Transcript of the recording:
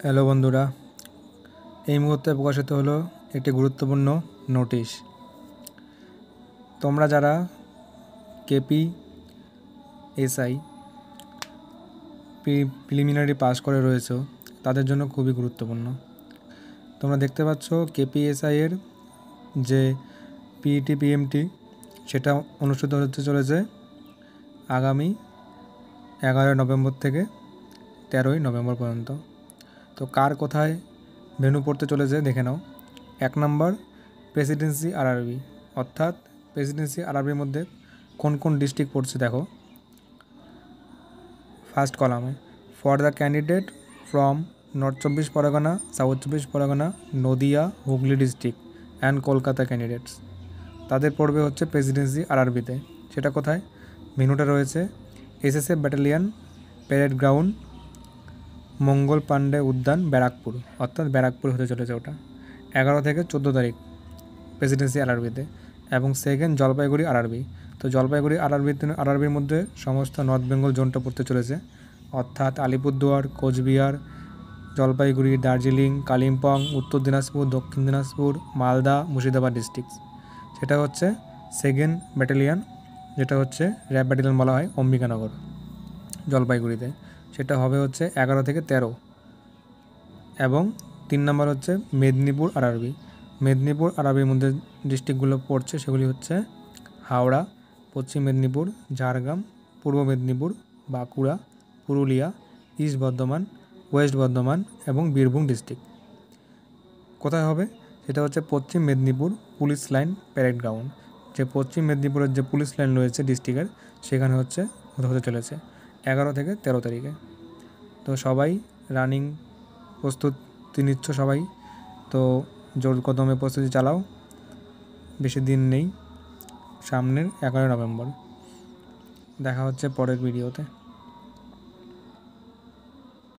Hello বন্ধুরা, এই মুহূর্তে প্রকাশিত হলো একটি গুরুত্বপূর্ণ নোটিশ। তোমরা যারা কেপি এসআই প্রিলিমিনারি পাস করে রয়েছো তাদের জন্য খুবই গুরুত্বপূর্ণ। তোমরা দেখতে পাচ্ছ কেপি এসআই এর যে পিইটি পিএমটি সেটা অনুষ্ঠিত হতে চলেছে আগামী 11 নভেম্বর থেকে 13 নভেম্বর পর্যন্ত। তো কার কোথায় ভেন্যু পড়তে চলেছে দেখে নাও। 1 নম্বর প্রেসিডেন্সি আরআরবি, অর্থাৎ প্রেসিডেন্সি আরআরবির মধ্যে কোন কোন ডিস্ট্রিক্ট পড়ছে দেখো। ফার্স্ট কলামে for the candidate from north 24 Pargana, south 24 Pargana, Nadia, Hooghly district and Kolkata candidates, তাদের পড়বে হচ্ছে প্রেসিডেন্সি আরআরবিতে। সেটা কোথায়? ভেন্যুটা রয়েছে এসএসএফ ব্যাটালিয়ান প্যারেড গ্রাউন্ড, মঙ্গল পাণ্ডে উদ্যান, ব্যারাকপুর, অর্থাৎ ব্যারাকপুর হতে চলেছে ওটা। 11 থেকে 14 তারিখ প্রেসিডেন্সি আরআরবিতে। এবং সেকেন্ড জলপাইগুড়ি আরআরবি। তো জলপাইগুড়ি আরআরবির মধ্যে সমস্ত নর্থ বেঙ্গল জোনটা পড়তে চলেছে, অর্থাৎ আলিপুরদুয়ার, কোচবিহার, জলপাইগুড়ি, দার্জিলিং, কালিম্পং, উত্তর দিনাজপুর, দক্ষিণ দিনাজপুর, মালদা, মুর্শিদাবাদ ডিস্ট্রিক্ট। সেটা হচ্ছে সেকেন্ড ব্যাটালিয়ান, যেটা হচ্ছে র্যাব ব্যাটালিয়ান বলা হয়, অম্বিকানগর জলপাইগুড়িতে। সেটা হবে হচ্ছে 11 থেকে 13। এবং 3 নম্বর হচ্ছে মেদিনীপুর আরআরবি। মেদিনীপুর আরআরবির মধ্যে ডিস্ট্রিক্টগুলো পড়ছে সেগুলি হচ্ছে হাওড়া, পশ্চিম মেদিনীপুর, ঝাড়গ্রাম, পূর্ব মেদিনীপুর, বাঁকুড়া, পুরুলিয়া, ইস্ট বর্ধমান, ওয়েস্ট বর্ধমান এবং বীরভূম ডিস্ট্রিক্ট। কোথায় হবে? সেটা হচ্ছে পশ্চিম Medinipur police line parade ground. যে পশ্চিম মেদিনীপুরের যে পুলিশ লাইন রয়েছে ডিস্ট্রিক্টের, সেখানে হচ্ছে হতে চলেছে 11 থেকে 13 তারিখে। তো সবাই রানিং প্রস্তুতি নিচ্ছ সবাই, তো জোর কদমে প্রস্তুতি চালাও। বেশি দিন নেই, সামনের 11 নভেম্বর। দেখা হচ্ছে পরের ভিডিওতে।